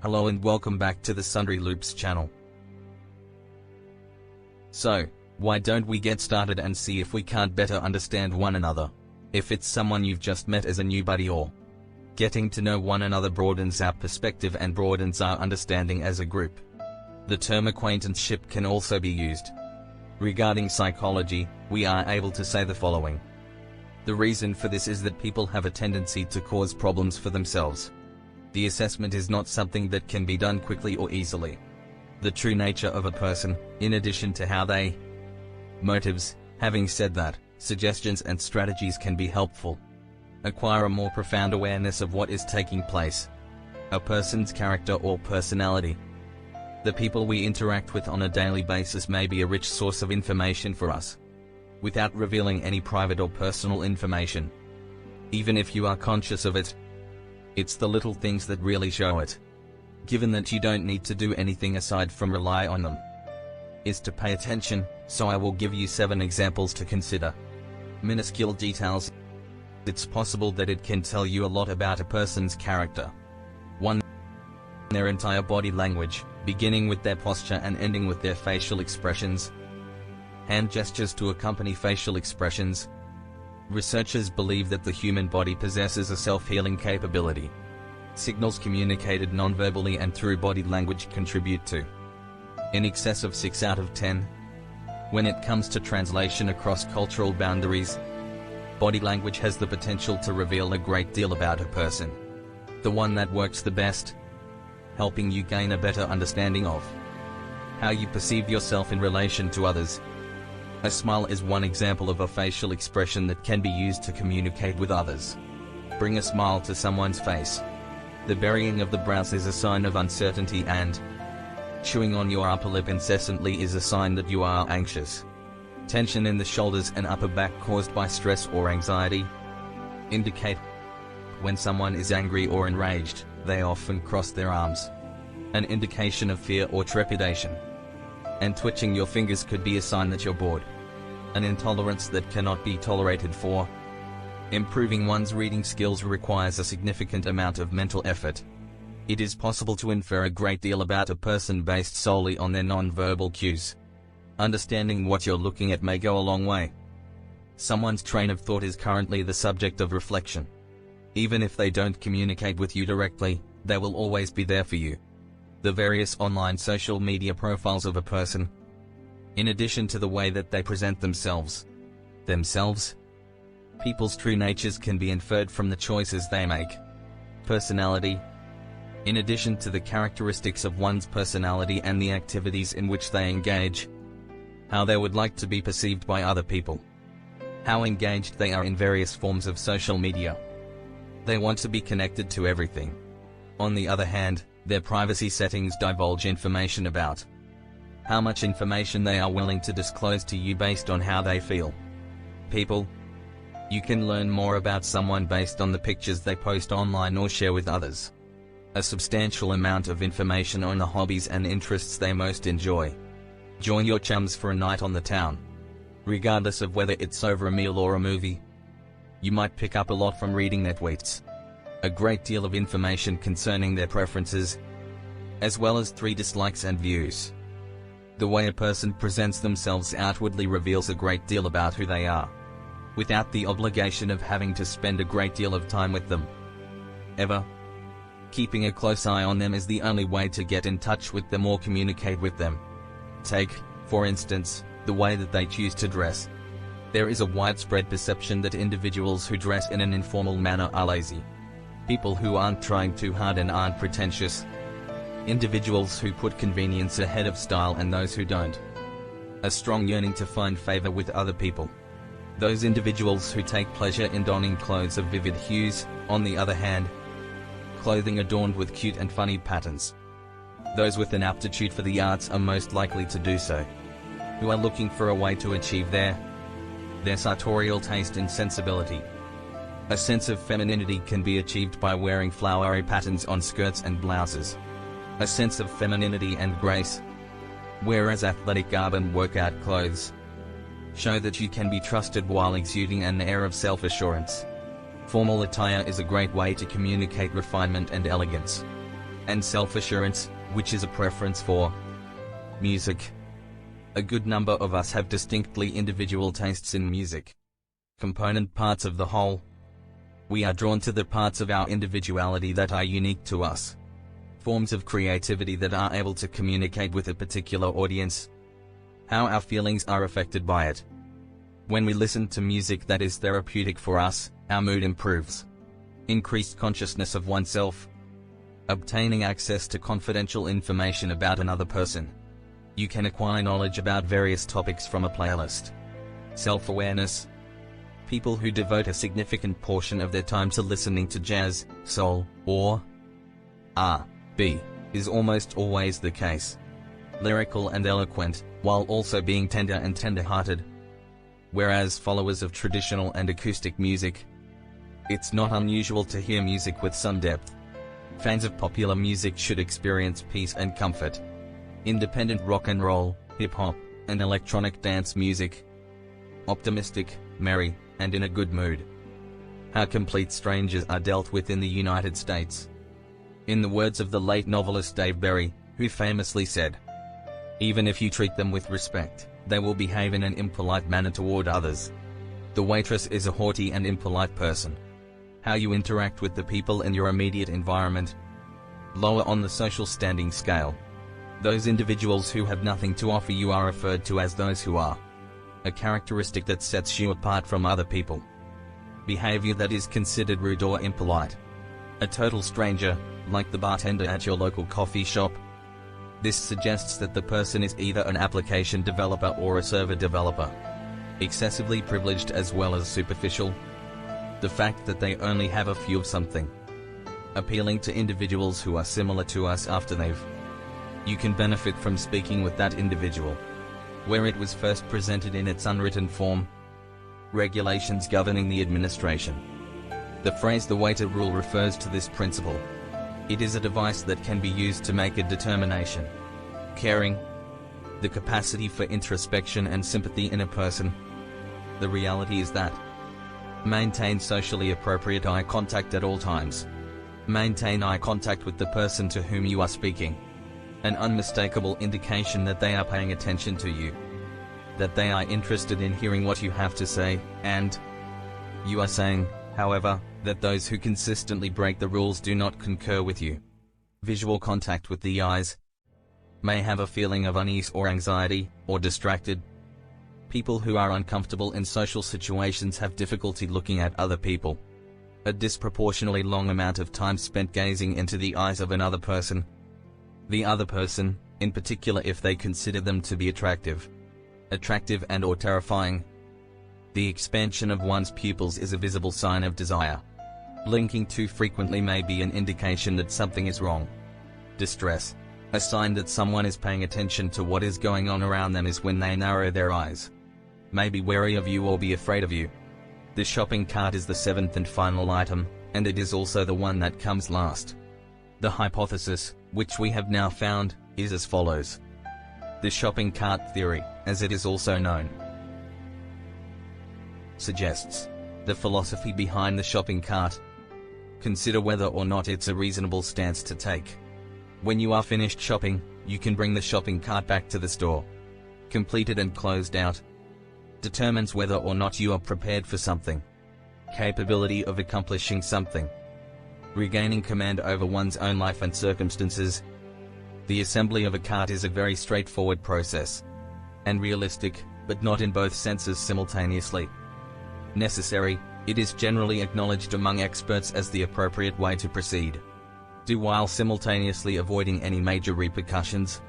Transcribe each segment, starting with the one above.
Hello and welcome back to the Sundry Loops channel. So, why don't we get started and see if we can't better understand one another? If it's someone you've just met as a new buddy, or getting to know one another broadens our perspective and broadens our understanding as a group. The term acquaintanceship can also be used. Regarding psychology, we are able to say the following. The reason for this is that people have a tendency to cause problems for themselves. The assessment is not something that can be done quickly or easily. The true nature of a person, in addition to how they motives. Having said that, suggestions and strategies can be helpful. Acquire a more profound awareness of what is taking place. A person's character or personality. The people we interact with on a daily basis may be a rich source of information for us, without revealing any private or personal information. Even if you are conscious of it, it's the little things that really show it. Given that you don't need to do anything aside from rely on them, is to pay attention, so I will give you 7 examples to consider. Minuscule details. It's possible that it can tell you a lot about a person's character. 1. Their entire body language, beginning with their posture and ending with their facial expressions. Hand gestures to accompany facial expressions. Researchers believe that the human body possesses a self-healing capability. Signals communicated non-verbally and through body language contribute to in excess of 6 out of 10. When it comes to translation across cultural boundaries, body language has the potential to reveal a great deal about a person. The one that works the best, helping you gain a better understanding of how you perceive yourself in relation to others. A smile is one example of a facial expression that can be used to communicate with others. Bring a smile to someone's face. The burying of the brows is a sign of uncertainty, and chewing on your upper lip incessantly is a sign that you are anxious. Tension in the shoulders and upper back caused by stress or anxiety indicate when someone is angry or enraged. They often cross their arms, an indication of fear or trepidation. And twitching your fingers could be a sign that you're bored, an intolerance that cannot be tolerated. For improving one's reading skills requires a significant amount of mental effort. It is possible to infer a great deal about a person based solely on their non-verbal cues. Understanding what you're looking at may go a long way. Someone's train of thought is currently the subject of reflection. Even if they don't communicate with you directly, they will always be there for you. The various online social media profiles of a person, in addition to the way that they present themselves, people's true natures can be inferred from the choices they make. Personality. In addition to the characteristics of one's personality and the activities in which they engage, how they would like to be perceived by other people, how engaged they are in various forms of social media. They want to be connected to everything. On the other hand, their privacy settings divulge information about how much information they are willing to disclose to you based on how they feel. People. You can learn more about someone based on the pictures they post online or share with others. A substantial amount of information on the hobbies and interests they most enjoy. Join your chums for a night on the town. Regardless of whether it's over a meal or a movie, you might pick up a lot from reading their tweets. A great deal of information concerning their preferences, as well as 3 dislikes and views. The way a person presents themselves outwardly reveals a great deal about who they are, without the obligation of having to spend a great deal of time with them. Ever. Keeping a close eye on them is the only way to get in touch with them or communicate with them. Take, for instance, the way that they choose to dress. There is a widespread perception that individuals who dress in an informal manner are lazy. People who aren't trying too hard and aren't pretentious. Individuals who put convenience ahead of style and those who don't. A strong yearning to find favor with other people. Those individuals who take pleasure in donning clothes of vivid hues, on the other hand, clothing adorned with cute and funny patterns. Those with an aptitude for the arts are most likely to do so. Who are looking for a way to achieve their sartorial taste and sensibility. A sense of femininity can be achieved by wearing flowery patterns on skirts and blouses. A sense of femininity and grace, whereas athletic garb and workout clothes show that you can be trusted while exuding an air of self-assurance. Formal attire is a great way to communicate refinement and elegance. and self-assurance, which is a preference for music. A good number of us have distinctly individual tastes in music. Component parts of the whole. We are drawn to the parts of our individuality that are unique to us. Forms of creativity that are able to communicate with a particular audience. How our feelings are affected by it. When we listen to music that is therapeutic for us, our mood improves. Increased consciousness of oneself. Obtaining access to confidential information about another person. You can acquire knowledge about various topics from a playlist. Self-awareness. People who devote a significant portion of their time to listening to jazz, soul, or R&B, is almost always the case. Lyrical and eloquent, while also being tender and tender-hearted. Whereas followers of traditional and acoustic music, it's not unusual to hear music with some depth. Fans of popular music should experience peace and comfort. Independent rock and roll, hip-hop, and electronic dance music. Optimistic, merry, and in a good mood. How complete strangers are dealt with in the United States. In the words of the late novelist Dave Berry, who famously said, "Even if you treat them with respect, they will behave in an impolite manner toward others." The waitress is a haughty and impolite person. How you interact with the people in your immediate environment. Lower on the social standing scale. Those individuals who have nothing to offer you are referred to as those who are. A characteristic that sets you apart from other people. Behavior that is considered rude or impolite. A total stranger, like the bartender at your local coffee shop. This suggests that the person is either an application developer or a server developer. Excessively privileged as well as superficial. The fact that they only have a few of something. Appealing to individuals who are similar to us after they've. You can benefit from speaking with that individual. Where it was first presented in its unwritten form. Regulations governing the administration. The phrase "the waiter rule" refers to this principle. It is a device that can be used to make a determination. Caring. The capacity for introspection and sympathy in a person. The reality is that. Maintain socially appropriate eye contact at all times. Maintain eye contact with the person to whom you are speaking. An unmistakable indication that they are paying attention to you. That they are interested in hearing what you have to say, and you are saying, however, that those who consistently break the rules do not concur with you. Visual contact with the eyes. May have a feeling of unease or anxiety, or distracted. People who are uncomfortable in social situations have difficulty looking at other people. A disproportionately long amount of time spent gazing into the eyes of another person. The other person, in particular if they consider them to be attractive and or terrifying. The expansion of one's pupils is a visible sign of desire. Blinking too frequently may be an indication that something is wrong. Distress. A sign that someone is paying attention to what is going on around them is when they narrow their eyes. May be wary of you or be afraid of you. The shopping cart is the seventh and final item, and it is also the one that comes last. The hypothesis, which we have now found, is as follows. The shopping cart theory, as it is also known, suggests the philosophy behind the shopping cart. Consider whether or not it's a reasonable stance to take. When you are finished shopping, you can bring the shopping cart back to the store. Completed and closed out. Determines whether or not you are prepared for something. Capability of accomplishing something. Regaining command over one's own life and circumstances. The assembly of a cart is a very straightforward process. And realistic, but not in both senses simultaneously. Necessary, it is generally acknowledged among experts as the appropriate way to proceed. Do while simultaneously avoiding any major repercussions.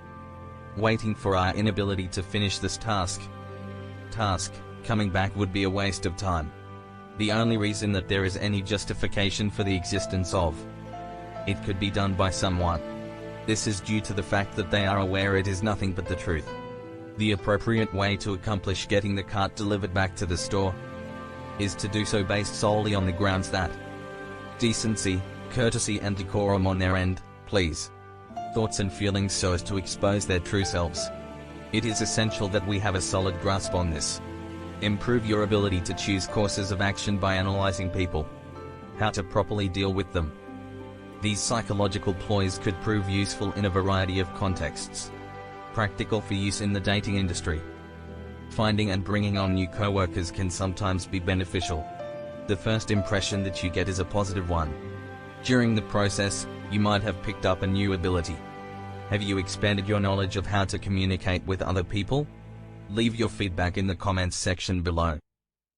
Waiting for our inability to finish this task. Coming back would be a waste of time. The only reason that there is any justification for the existence of it could be done by someone. This is due to the fact that they are aware it is nothing but the truth. The appropriate way to accomplish getting the cart delivered back to the store is to do so based solely on the grounds that decency, courtesy and decorum on their end, please. Thoughts and feelings so as to expose their true selves. It is essential that we have a solid grasp on this. Improve your ability to choose courses of action by analyzing people. How to properly deal with them. These psychological ploys could prove useful in a variety of contexts. Practical for use in the dating industry. Finding and bringing on new coworkers can sometimes be beneficial. The first impression that you get is a positive one. During the process, you might have picked up a new ability. Have you expanded your knowledge of how to communicate with other people? Leave your feedback in the comments section below.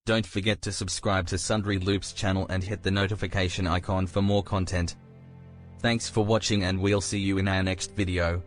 Don't forget to subscribe to Sundry Loops channel and hit the notification icon for more content. Thanks for watching, and we'll see you in our next video.